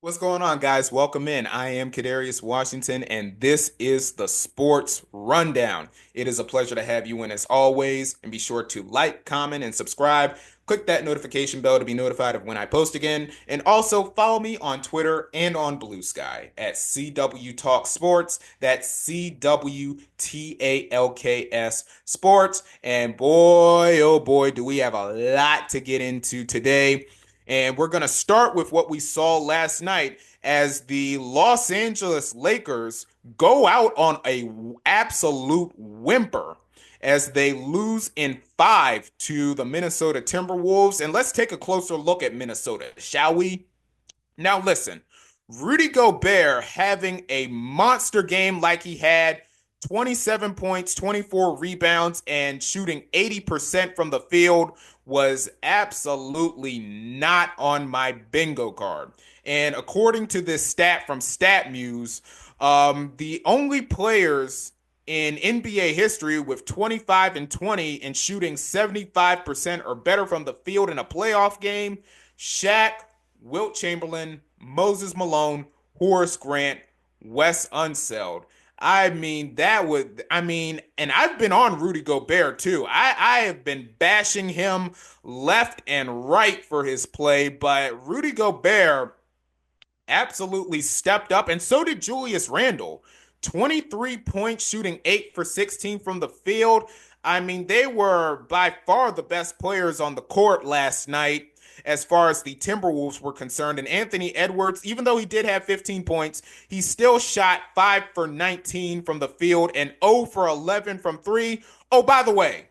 What's going on, guys? Welcome in. I am Kadarius Washington, and this is the Sports Rundown. It is a pleasure to have you in as always, and be sure to like, comment, and subscribe. Click that notification bell to be notified of when I post again, and also follow me on Twitter and on Blue Sky at CW Talk Sports. That's CWTALKS Sports. And boy, oh boy, do we have a lot to get into today. And we're going to start with what we saw last night as the Los Angeles Lakers go out on a absolute whimper as they lose in 5 to the Minnesota Timberwolves. And let's take a closer look at Minnesota, shall we? Now listen, Rudy Gobert having a monster game like he had, 27 points, 24 rebounds, and shooting 80% from the field was absolutely not on my bingo card. And according to this stat from StatMuse, the only players in NBA history with 25 and 20 and shooting 75% or better from the field in a playoff game, Shaq, Wilt Chamberlain, Moses Malone, Horace Grant, Wes Unseld. And I've been on Rudy Gobert too. I have been bashing him left and right for his play, but Rudy Gobert absolutely stepped up, and so did Julius Randle. 23 points, shooting 8 for 16 from the field. I mean, they were by far the best players on the court last night as far as the Timberwolves were concerned. And Anthony Edwards, even though he did have 15 points, he still shot 5 for 19 from the field and 0 for 11 from 3. Oh, by the way,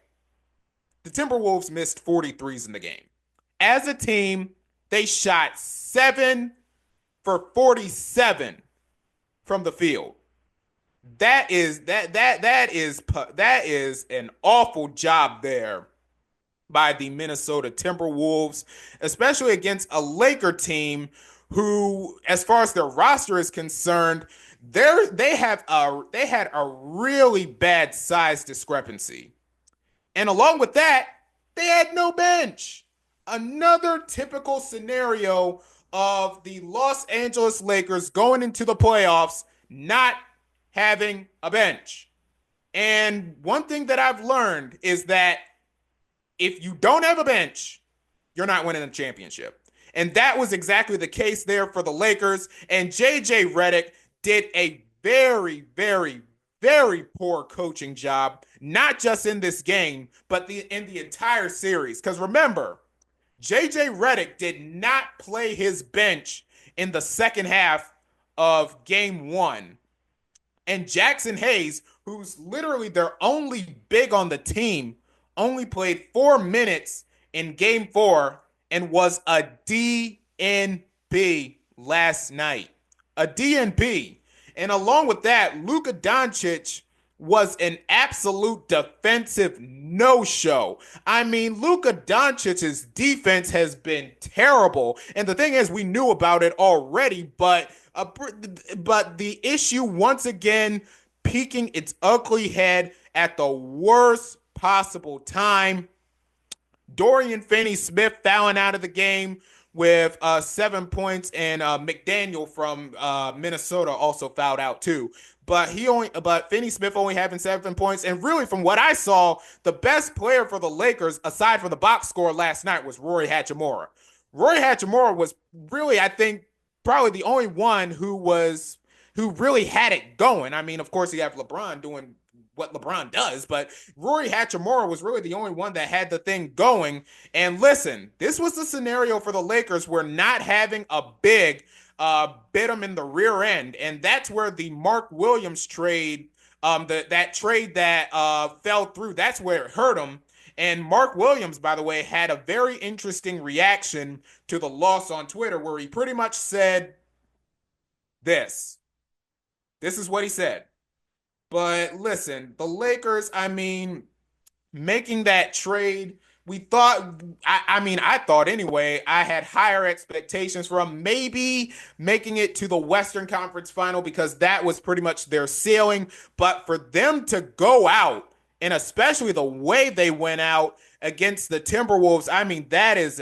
the Timberwolves missed 43s in the game. As a team, they shot 7 for 47 from the field. That is an awful job there by the Minnesota Timberwolves, especially against a Laker team who, as far as their roster is concerned, they had a really bad size discrepancy. And along with that, they had no bench. Another typical scenario of the Los Angeles Lakers going into the playoffs not having a bench. And one thing that I've learned is that if you don't have a bench, you're not winning a championship. And that was exactly the case there for the Lakers. And JJ Redick did a very, very, very poor coaching job, not just in this game, but in the entire series. Because remember, JJ Redick did not play his bench in the second half of game one. And Jackson Hayes, who's literally their only big on the team, only played 4 minutes in game four and was a DNP last night. A DNP. And along with that, Luka Doncic was an absolute defensive no-show. I mean, Luka Doncic's defense has been terrible. And the thing is, we knew about it already, but the issue once again peeking its ugly head at the worst possible time. Dorian Finney-Smith fouling out of the game with 7 points, and McDaniel from Minnesota also fouled out too. But Finney-Smith only having 7 points, and really from what I saw, the best player for the Lakers, aside from the box score last night, was Rory Hachimura. Rory Hachimura was really, I think, probably the only one who really had it going. I mean, of course, you have LeBron doing what LeBron does, but Rory Hachimura was really the only one that had the thing going. And listen, this was the scenario for the Lakers where not having a big bit them in the rear end, and that's where the Mark Williams trade, that trade that fell through, that's where it hurt them. And Mark Williams, by the way, had a very interesting reaction to the loss on Twitter where he pretty much said this. This is what he said. But listen, the Lakers, I mean, making that trade, we thought, I thought anyway, I had higher expectations from maybe making it to the Western Conference final because that was pretty much their ceiling. But for them to go out, and especially the way they went out against the Timberwolves, I mean, that is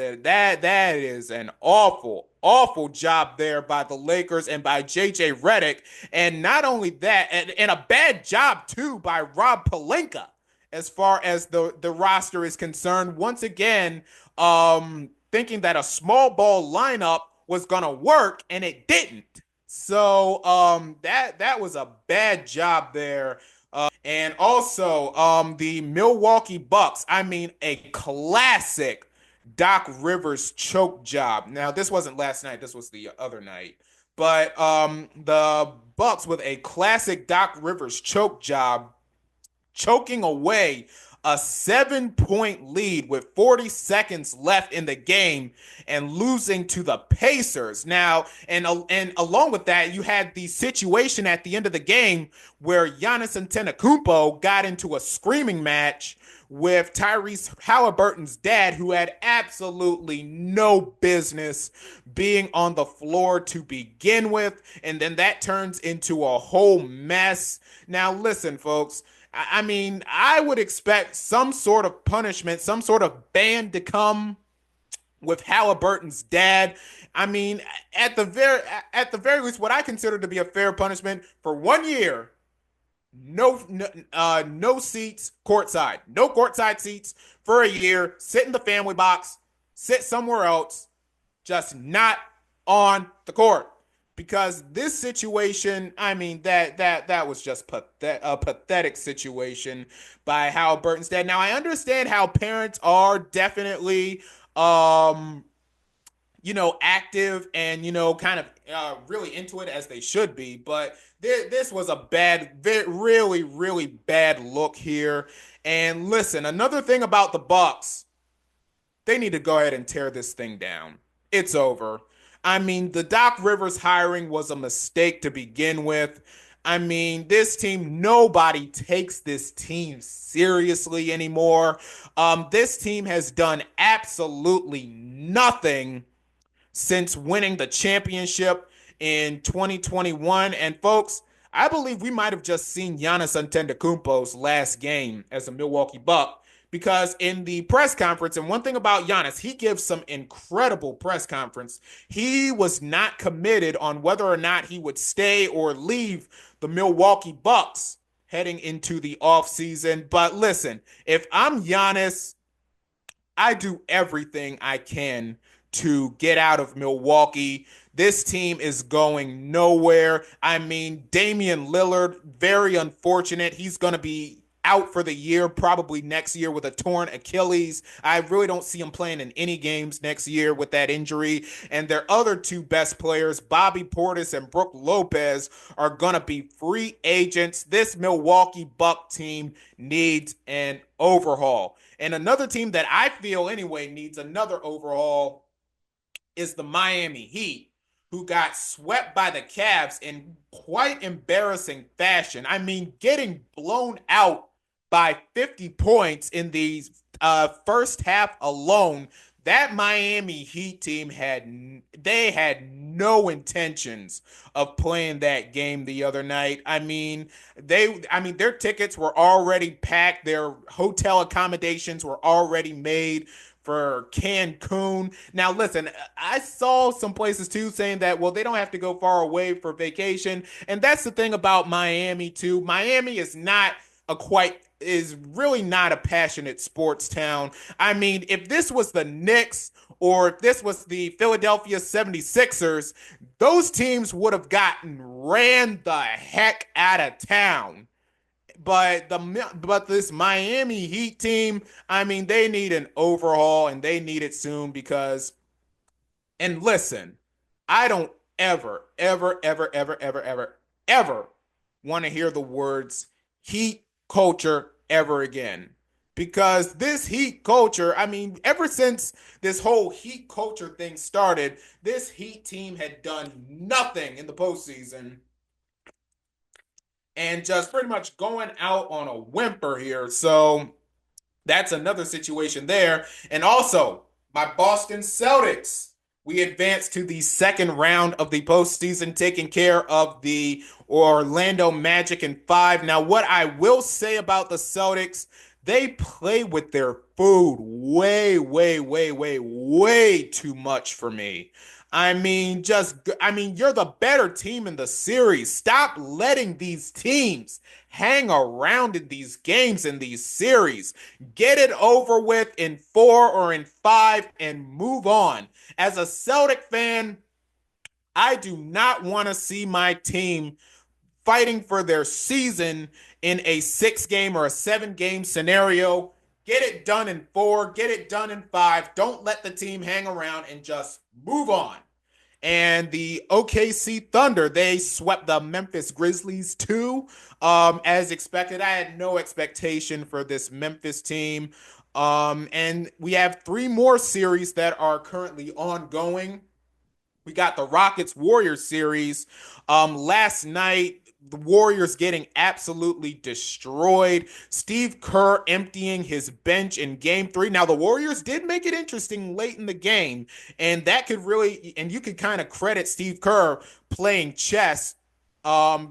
an awful, awful job there by the Lakers and by JJ Redick. And not only that, and a bad job too by Rob Pelinka as far as the roster is concerned. Once again, thinking that a small ball lineup was gonna work and it didn't. So that was a bad job there. And also the Milwaukee Bucks. I mean, a classic Doc Rivers choke job. Now, this wasn't last night. This was the other night. But the Bucks with a classic Doc Rivers choke job, choking away a 7-point lead with 40 seconds left in the game and losing to the Pacers. Now, and along with that, you had the situation at the end of the game where Giannis Antetokounmpo got into a screaming match with Tyrese Halliburton's dad, who had absolutely no business being on the floor to begin with, and then that turns into a whole mess. Now, listen, folks. I mean, I would expect some sort of punishment, some sort of ban to come with Halliburton's dad. I mean, at the very least, what I consider to be a fair punishment for 1 year, no seats courtside, no courtside seats for a year. Sit in the family box, sit somewhere else, just not on the court. Because this situation, I mean, that was just a pathetic situation by Halliburton's dad. Now, I understand how parents are definitely, active and, kind of really into it as they should be. But this was a really, really bad look here. And listen, another thing about the Bucks, they need to go ahead and tear this thing down. It's over. I mean, the Doc Rivers hiring was a mistake to begin with. I mean, this team, nobody takes this team seriously anymore. This team has done absolutely nothing since winning the championship in 2021. And folks, I believe we might have just seen Giannis Antetokounmpo's last game as a Milwaukee Buck. Because in the press conference, and one thing about Giannis, he gives some incredible press conference. He was not committed on whether or not he would stay or leave the Milwaukee Bucks heading into the offseason. But listen, if I'm Giannis, I do everything I can to get out of Milwaukee. This team is going nowhere. I mean, Damian Lillard, very unfortunate. He's going to be out for the year, probably next year with a torn Achilles. I really don't see him playing in any games next year with that injury. And their other two best players, Bobby Portis and Brook Lopez, are going to be free agents. This Milwaukee Buck team needs an overhaul. And another team that I feel anyway needs another overhaul is the Miami Heat, who got swept by the Cavs in quite embarrassing fashion. I mean, getting blown out by 50 points in the first half alone. That Miami Heat team had no intentions of playing that game the other night. I mean, their tickets were already packed, their hotel accommodations were already made for Cancun. Now, listen, I saw some places too saying that, well, they don't have to go far away for vacation. And that's the thing about Miami too. Miami is really not a passionate sports town. I mean, if this was the Knicks or if this was the Philadelphia 76ers, those teams would have gotten ran the heck out of town. But this Miami Heat team, I mean, they need an overhaul and they need it soon because, and listen, I don't ever, ever, ever, ever, ever, ever, ever want to hear the words Heat culture ever again. Because this Heat culture, I mean, ever since this whole Heat culture thing started, this Heat team had done nothing in the postseason and just pretty much going out on a whimper here. So that's another situation there. And also, my Boston Celtics, we advanced to the second round of the postseason, taking care of the Orlando Magic in 5. Now, what I will say about the Celtics, they play with their food way, way, way, way, way too much for me. you're the better team in the series. Stop letting these teams hang around in these games in these series. Get it over with in 4 or in 5 and move on. As a Celtic fan, I do not want to see my team fighting for their season in a 6 game or a 7 game scenario. Get it done in 4, get it done in 5. Don't let the team hang around and just move on. And the OKC Thunder, they swept the Memphis Grizzlies too. As expected, I had no expectation for this Memphis team. And we have 3 more series that are currently ongoing. We got the Rockets Warriors series. Last night, the Warriors getting absolutely destroyed. Steve Kerr emptying his bench in game 3. Now, the Warriors did make it interesting late in the game, and that could really, and you could kind of credit Steve Kerr playing chess,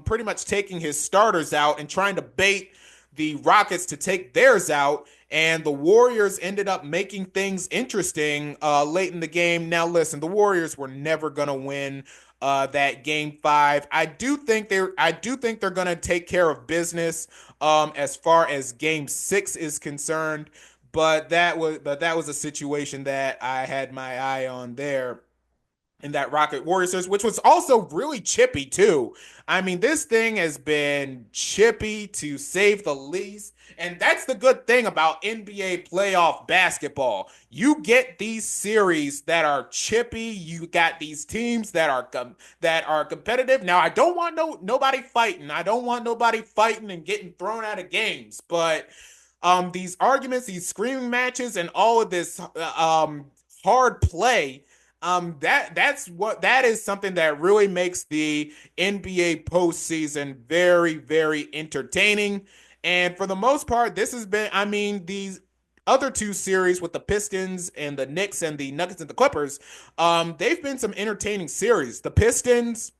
pretty much taking his starters out and trying to bait the Rockets to take theirs out. And the Warriors ended up making things interesting late in the game. Now, listen, the Warriors were never going to win that game 5. I do think they're going to take care of business as far as game 6 is concerned. But that was a situation that I had my eye on there in that Rocket Warriors series, which was also really chippy too. This thing has been chippy to save the least. And that's the good thing about NBA playoff basketball. You get these series that are chippy. You got these teams that are competitive. Now, I don't want nobody fighting. I don't want nobody fighting and getting thrown out of games. But these arguments, these screaming matches, and all of this hard play, that is something that really makes the NBA postseason very, very entertaining. And for the most part, this has been, these other 2 series with the Pistons and the Knicks and the Nuggets and the Clippers, they've been some entertaining series. The Pistons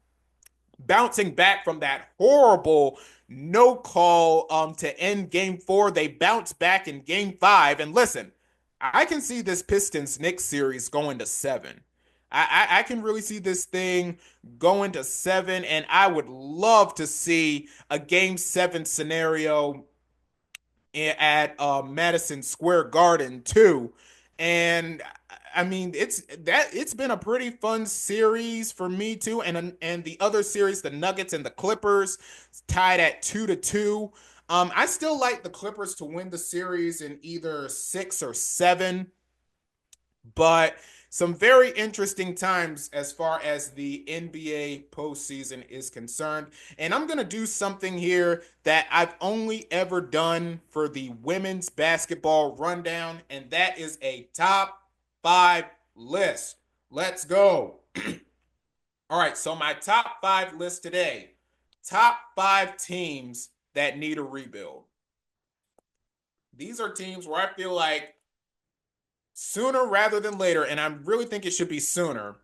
bouncing back from that horrible no call to end game 4. They bounced back in game 5. And listen, I can see this Pistons Knicks series going to 7. I can really see this thing going to 7, and I would love to see a game 7 scenario at Madison Square Garden too. And it's been a pretty fun series for me too. And the other series, the Nuggets and the Clippers, tied at 2-2. I still like the Clippers to win the series in either 6 or 7, but some very interesting times as far as the NBA postseason is concerned. And I'm going to do something here that I've only ever done for the women's basketball rundown, and that is a top 5 list. Let's go. All right, so my top 5 list today. Top 5 teams that need a rebuild. These are teams where I feel like sooner rather than later, and I really think it should be sooner,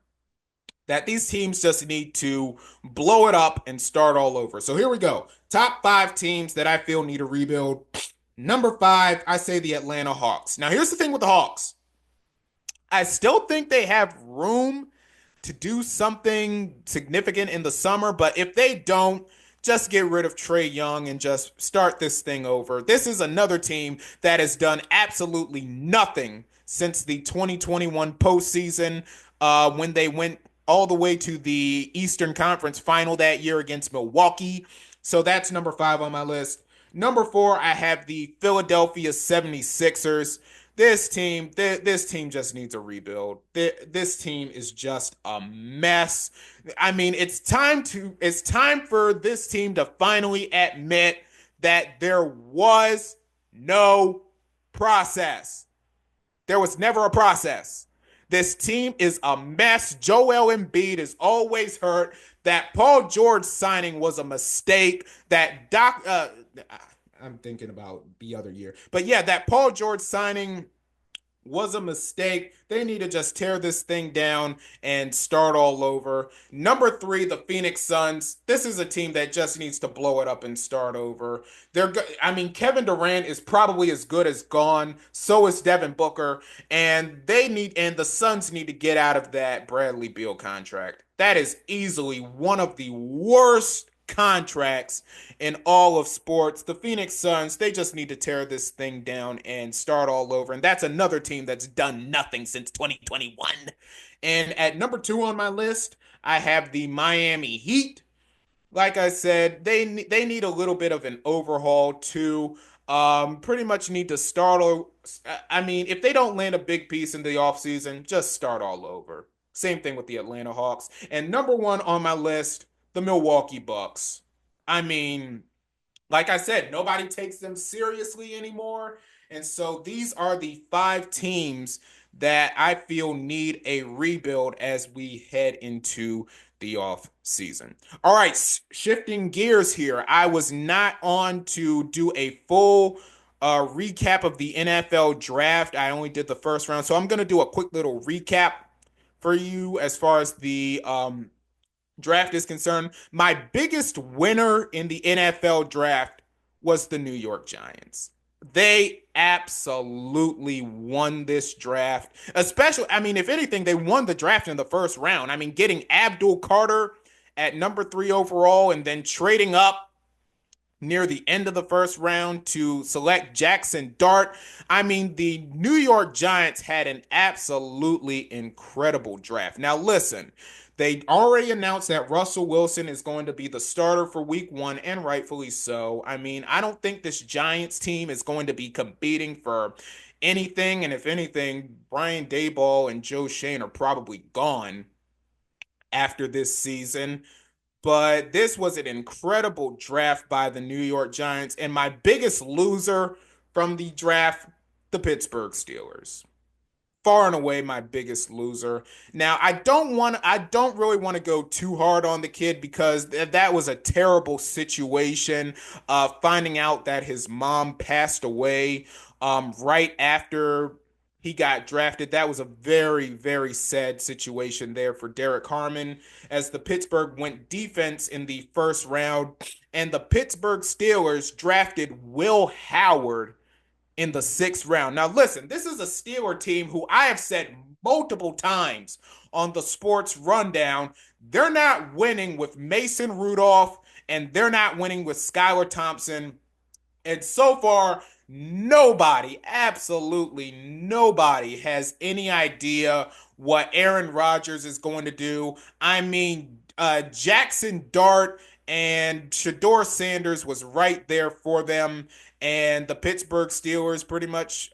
that these teams just need to blow it up and start all over. So here we go. Top 5 teams that I feel need a rebuild. Number 5, I say the Atlanta Hawks. Now, here's the thing with the Hawks. I still think they have room to do something significant in the summer, but if they don't, just get rid of Trae Young and just start this thing over. This is another team that has done absolutely nothing since the 2021 postseason, when they went all the way to the Eastern Conference final that year against Milwaukee. So that's number 5 on my list. Number 4, I have the Philadelphia 76ers. This team just needs a rebuild. This team is just a mess. It's time for this team to finally admit that there was no process. There was never a process. This team is a mess. Joel Embiid is always hurt. That Paul George signing was a mistake. I'm thinking about the other year. But yeah, that Paul George signing was a mistake. They need to just tear this thing down and start all over. Number three, the Phoenix Suns. This is a team that just needs to blow it up and start over. I mean, Kevin Durant is probably as good as gone. So is Devin Booker, and the Suns need to get out of that Bradley Beal contract. That is easily one of the worst contracts in all of sports. The Phoenix Suns, they just need to tear this thing down and start all over. And that's another team that's done nothing since 2021. And at number two on my list, I have the Miami Heat. Like I said, they need a little bit of an overhaul too. Pretty much need to start. I mean, if they don't land a big piece in the offseason, just start all over. Same thing with the Atlanta Hawks. And number one on my list, the Milwaukee Bucks. I mean, like I said, nobody takes them seriously anymore. And so these are the five teams that I feel need a rebuild as we head into the off season. All right, shifting gears here. I was not on to do a full recap of the NFL draft. I only did the first round. So I'm going to do a quick little recap for you as far as the draft is concerned. My biggest winner in the NFL draft was the New York Giants. They absolutely won this draft. Especially, I mean, if anything, they won the draft in the first round. I mean, getting Abdul Carter at number three overall and then trading up near the end of the first round to select Jackson Dart. I mean, the New York Giants had an absolutely incredible draft. Now, listen, they already announced that Russell Wilson is going to be the starter for week one, and rightfully so. I mean, I don't think this Giants team is going to be competing for anything. And if anything, Brian Daboll and Joe Shane are probably gone after this season. But this was an incredible draft by the New York Giants. And my biggest loser from the draft, the Pittsburgh Steelers. Far and away my biggest loser. Now, I don't really want to go too hard on the kid because that was a terrible situation. Finding out that his mom passed away right after he got drafted. That was a very, very sad situation there for Derek Harmon as the Pittsburgh went defense in the first round. And the Pittsburgh Steelers drafted Will Howard in the sixth round. Now, listen, this is a Steeler team who I have said multiple times on the sports rundown. They're not winning with Mason Rudolph and they're not winning with Skylar Thompson. And so far, nobody, absolutely nobody, has any idea what Aaron Rodgers is going to do. I mean, Jackson Dart and Shedeur Sanders was right there for them. And the Pittsburgh Steelers pretty much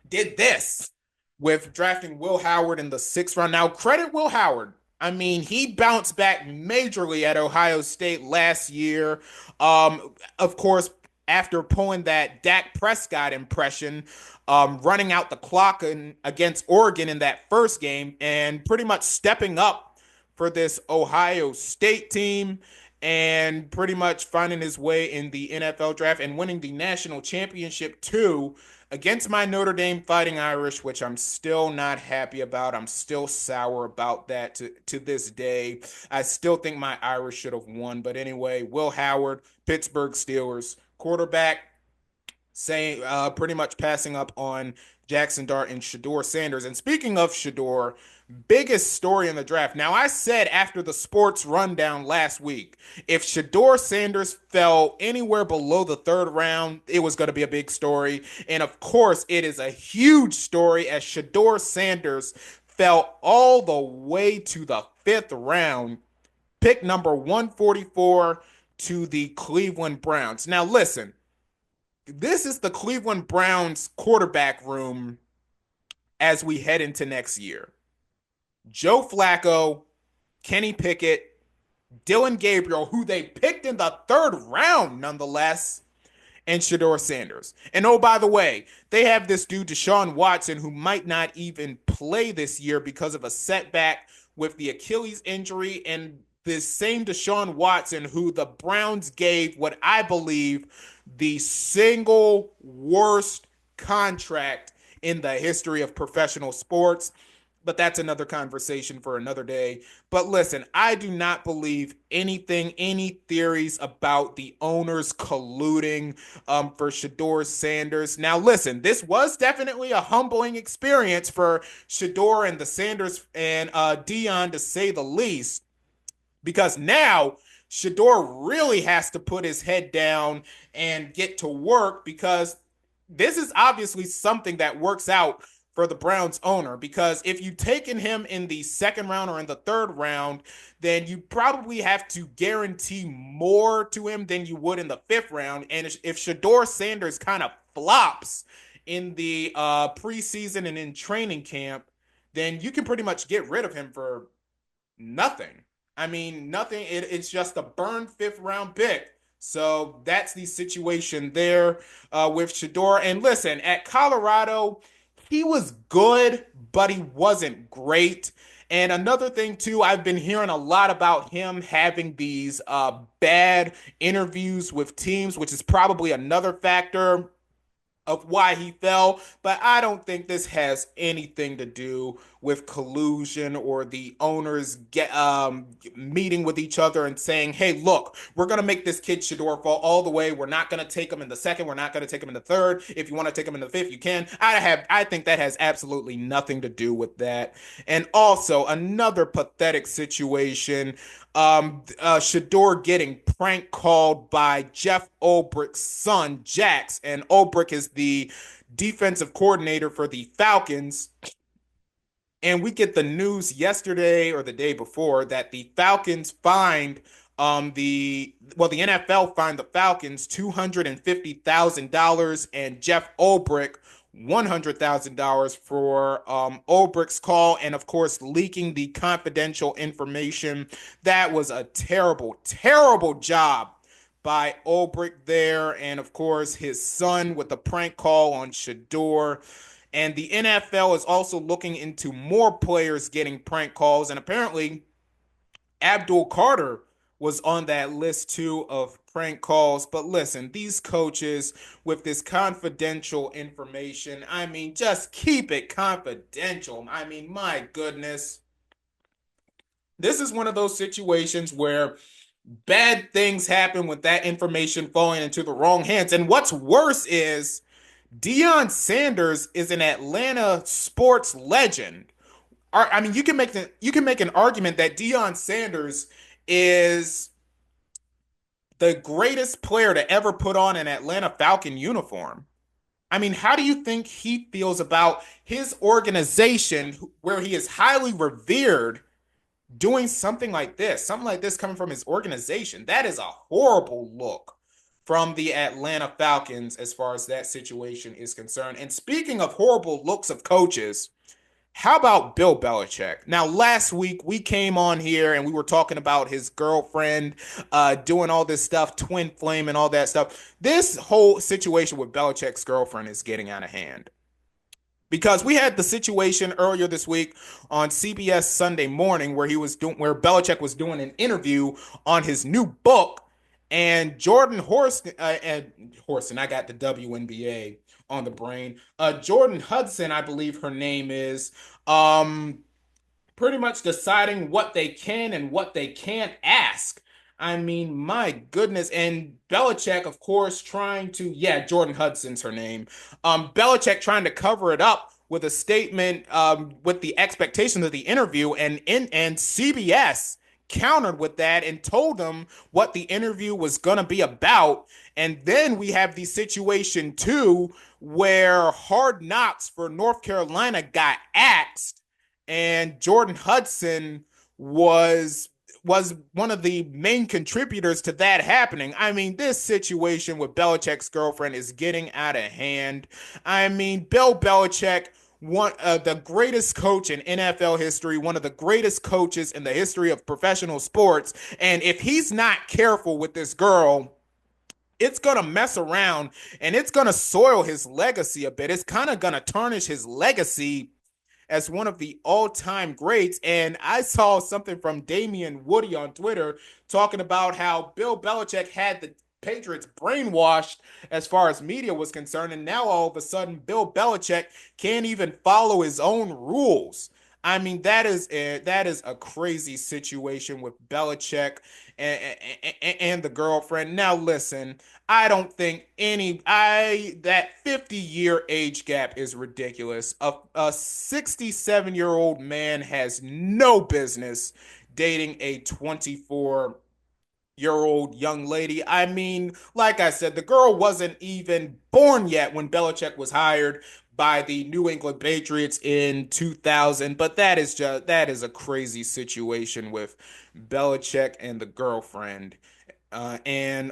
did this with drafting Will Howard in the sixth round. Now, credit Will Howard. I mean, he bounced back majorly at Ohio State last year. Of course, after pulling that Dak Prescott impression, running out the clock against Oregon in that first game, and pretty much stepping up for this Ohio State team and pretty much finding his way in the NFL draft and winning the national championship too against my Notre Dame Fighting Irish, which I'm still not happy about. I'm still sour about that to this day. I still think my Irish should have won. But anyway, Will Howard, Pittsburgh Steelers, quarterback, saying pretty much passing up on Jackson Dart and Shedeur Sanders. And speaking of Shedeur, biggest story in the draft. Now, I said after the sports rundown last week, if Shedeur Sanders fell anywhere below the third round, it was going to be a big story. And of course, it is a huge story as Shedeur Sanders fell all the way to the fifth round, pick number 144 to the Cleveland Browns. Now, listen, this is the Cleveland Browns quarterback room as we head into next year. Joe Flacco, Kenny Pickett, Dylan Gabriel, who they picked in the third round nonetheless, and Shedeur Sanders. And oh, by the way, they have this dude, Deshaun Watson, who might not even play this year because of a setback with the Achilles injury. And this same Deshaun Watson, who the Browns gave what I believe the single worst contract in the history of professional sports. But that's another conversation for another day. But listen, I do not believe any theories about the owners colluding for Shedeur Sanders. Now, listen, this was definitely a humbling experience for Shedeur and the Sanders and Dion, to say the least, because now Shedeur really has to put his head down and get to work, because this is obviously something that works out for the Browns owner. Because if you've taken him in the second round or in the third round, then you probably have to guarantee more to him than you would in the fifth round. And if Shedeur Sanders kind of flops in the preseason and in training camp, then you can pretty much get rid of him for nothing. I mean, nothing. It's just a burned fifth round pick. So that's the situation there with Shedeur. And listen, at Colorado, he was good, but he wasn't great. And another thing, too, I've been hearing a lot about him having these bad interviews with teams, which is probably another factor of why he fell, but I don't think this has anything to do with collusion or the owners meeting with each other and saying, "Hey, look, we're gonna make this kid Shedeur fall all the way. We're not gonna take him in the second. We're not gonna take him in the third. If you want to take him in the fifth, you can." I think that has absolutely nothing to do with that. And also another pathetic situation, Shedeur getting prank called by Jeff Ulbricht's son, Jax. And Ulbricht is the defensive coordinator for the Falcons. And we get the news yesterday or the day before that the Falcons fined the NFL fined the Falcons $250,000 and Jeff Ulbricht $100,000 for Ulbricht's call, and of course leaking the confidential information. That was a terrible, terrible job by Ulbricht there, and of course his son with the prank call on Shedeur. And the NFL is also looking into more players getting prank calls, and apparently Abdul Carter was on that list too of prank calls. But listen, these coaches with this confidential information, I mean, just keep it confidential. I mean, my goodness. This is one of those situations where bad things happen with that information falling into the wrong hands. And what's worse is Deion Sanders is an Atlanta sports legend. I mean, you can make an argument that Deion Sanders is the greatest player to ever put on an Atlanta Falcon uniform. I mean, how do you think he feels about his organization, where he is highly revered, doing something like this coming from his organization? That is a horrible look from the Atlanta Falcons as far as that situation is concerned. And speaking of horrible looks of coaches, how about Bill Belichick? Now, last week we came on here and we were talking about his girlfriend doing all this stuff, twin flame and all that stuff. This whole situation with Belichick's girlfriend is getting out of hand. Because we had the situation earlier this week on CBS Sunday Morning where Belichick was doing an interview on his new book, and Jordan Horston, I got the WNBA on the brain. Jordan Hudson, I believe her name is, pretty much deciding what they can and what they can't ask. I mean, my goodness. And Belichick, of course, trying to, yeah, Jordan Hudson's her name. Belichick trying to cover it up with a statement with the expectations of the interview, and CBS countered with that and told them what the interview was going to be about. And then we have the situation too where Hard Knocks for North Carolina got axed, and Jordan Hudson was one of the main contributors to that happening. I mean, this situation with Belichick's girlfriend is getting out of hand. I mean, Bill Belichick, the greatest coach in NFL history, one of the greatest coaches in the history of professional sports. And if he's not careful with this girl, it's going to mess around and it's going to soil his legacy a bit. It's kind of going to tarnish his legacy as one of the all-time greats. And I saw something from Damian Woody on Twitter talking about how Bill Belichick had the Patriots brainwashed as far as media was concerned, and now all of a sudden Bill Belichick can't even follow his own rules. I mean, that is a crazy situation with Belichick and the girlfriend. Now, listen, I don't think that 50-year age gap is ridiculous. A 67-year-old man has no business dating a 24-year old young lady. I mean, like I said, the girl wasn't even born yet when Belichick was hired by the New England Patriots in 2000. But that is a crazy situation with Belichick and the girlfriend. And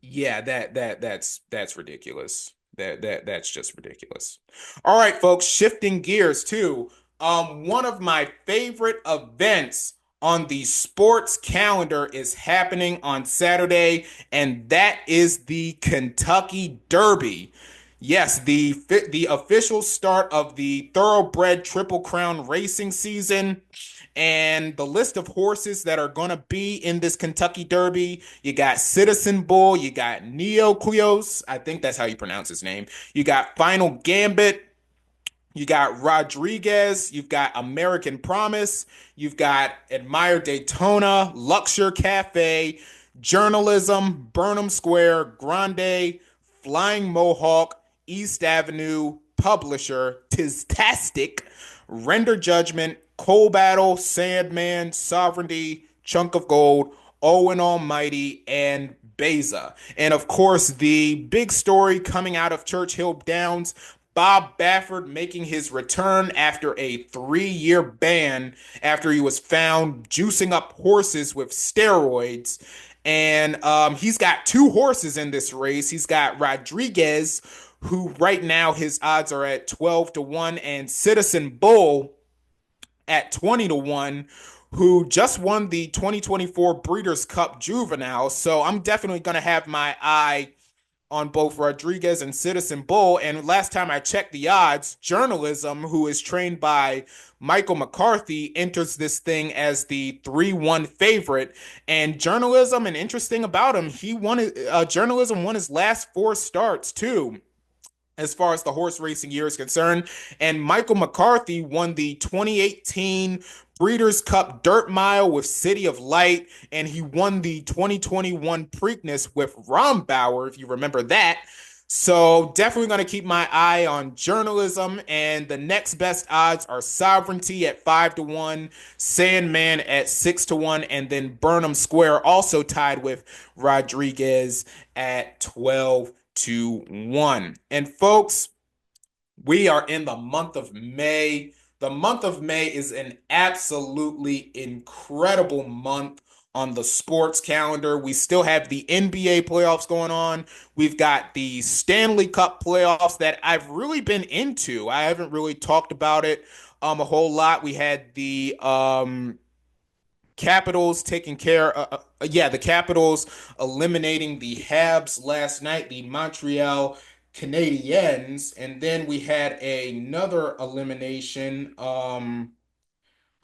yeah, that's ridiculous. That's just ridiculous. All right, folks, shifting gears too. One of my favorite events on the sports calendar is happening on Saturday, and that is the Kentucky Derby. Yes, the official start of the Thoroughbred Triple Crown racing season. And the list of horses that are going to be in this Kentucky Derby, you got Citizen Bull, you got Neocleos, I think that's how you pronounce his name. You got Final Gambit, you got Rodriguez, you've got American Promise, you've got Admire Daytona, Luxor Cafe, Journalism, Burnham Square, Grande, Flying Mohawk, East Avenue, Publisher, Tistastic, Render Judgment, Coal Battle, Sandman, Sovereignty, Chunk of Gold, Owen Almighty, and Beza. And of course, the big story coming out of Churchill Downs, Bob Baffert making his return after a 3-year ban after he was found juicing up horses with steroids. And he's got two horses in this race. He's got Rodriguez, who right now his odds are at 12 to 1, and Citizen Bull at 20 to 1, who just won the 2024 Breeders' Cup Juvenile. So I'm definitely going to have my eye on both Rodriguez and Citizen Bull. And last time I checked the odds, Journalism, who is trained by Michael McCarthy, enters this thing as the 3-1 favorite. And Journalism, and interesting about him, Journalism won his last 4 starts too, as far as the horse racing year is concerned. And Michael McCarthy won the 2018 Breeders' Cup Dirt Mile with City of Light, and he won the 2021 Preakness with Rombauer, if you remember that. So definitely going to keep my eye on Journalism, and the next best odds are Sovereignty at 5 to 1, Sandman at 6 to 1, and then Burnham Square also tied with Rodriguez at 12 to 1. And folks, we are in the month of May. The month of May is an absolutely incredible month on the sports calendar. We still have the NBA playoffs going on. We've got the Stanley Cup playoffs that I've really been into. I haven't really talked about it a whole lot. We had the Capitals taking care the Capitals eliminating the Habs last night, the Montreal Canadiens, and then we had another elimination.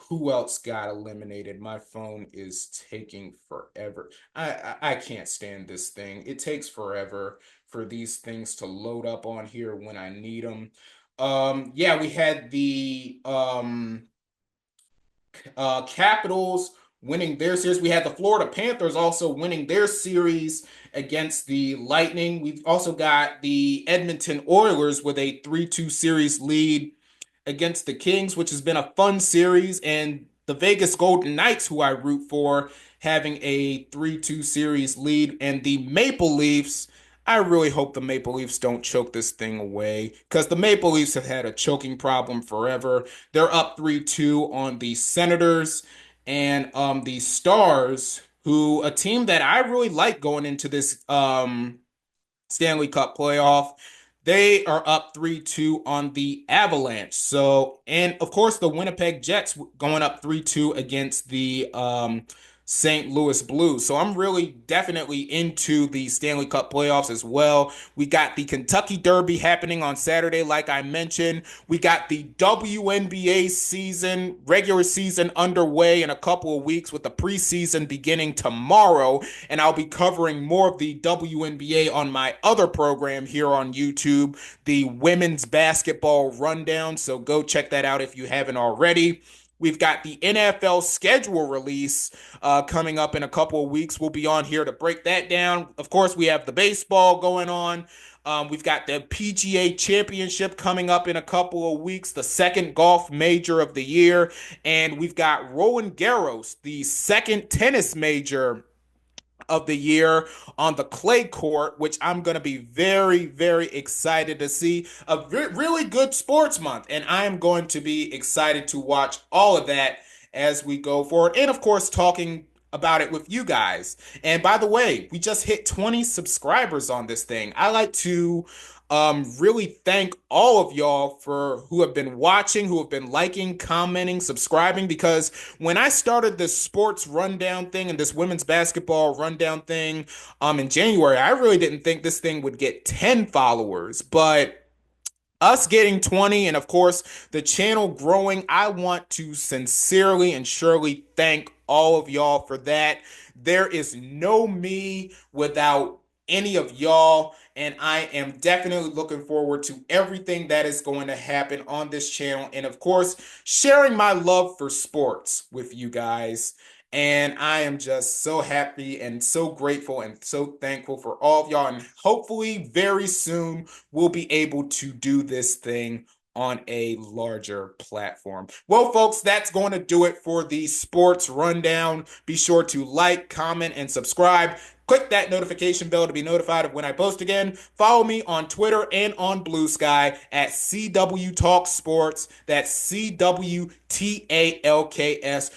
Who else got eliminated? My phone is taking forever. I can't stand this thing. It takes forever for these things to load up on here when I need them. Yeah, we had the Capitals winning their series. We had the Florida Panthers also winning their series against the Lightning. We've also got the Edmonton Oilers with a 3-2 series lead against the Kings, which has been a fun series, and the Vegas Golden Knights, who I root for, having a 3-2 series lead, and the Maple Leafs. I really hope the Maple Leafs don't choke this thing away, because the Maple Leafs have had a choking problem forever. They're up 3-2 on the Senators, and the Stars, who a team that I really like going into this Stanley Cup playoff. They are up 3-2 on the Avalanche. So, and of course, the Winnipeg Jets going up 3-2 against the St. Louis Blues. So I'm really definitely into the Stanley Cup playoffs as well. We got the Kentucky Derby happening on Saturday, like I mentioned. We got the WNBA season, regular season underway in a couple of weeks with the preseason beginning tomorrow. And I'll be covering more of the WNBA on my other program here on YouTube, the Women's Basketball Rundown. So go check that out if you haven't already. We've got the NFL schedule release coming up in a couple of weeks. We'll be on here to break that down. Of course, we have the baseball going on. We've got the PGA Championship coming up in a couple of weeks, the second golf major of the year. And we've got Roland Garros, the second tennis major of the year on the clay court, which I'm going to be very, very excited to see. A really good sports month, and I am going to be excited to watch all of that as we go forward. And of course, talking about it with you guys. And by the way, we just hit 20 subscribers on this thing. I like to really thank all of y'all for who have been watching, who have been liking, commenting, subscribing, because when I started this sports rundown thing and this women's basketball rundown thing in January, I really didn't think this thing would get 10 followers, but us getting 20 and of course the channel growing, I want to sincerely and surely thank all of y'all for that. There is no me without any of y'all, and I am definitely looking forward to everything that is going to happen on this channel, and of course sharing my love for sports with you guys. And I am just so happy and so grateful and so thankful for all of y'all, and hopefully very soon we'll be able to do this thing on a larger platform. Well, folks, that's going to do it for the sports rundown. Be sure to like, comment, and subscribe. Click that notification bell to be notified of when I post again. Follow me on Twitter and on Blue Sky at CW Talk Sports. That's CWTALKS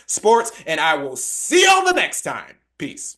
Sports. And I will see y'all the next time. Peace.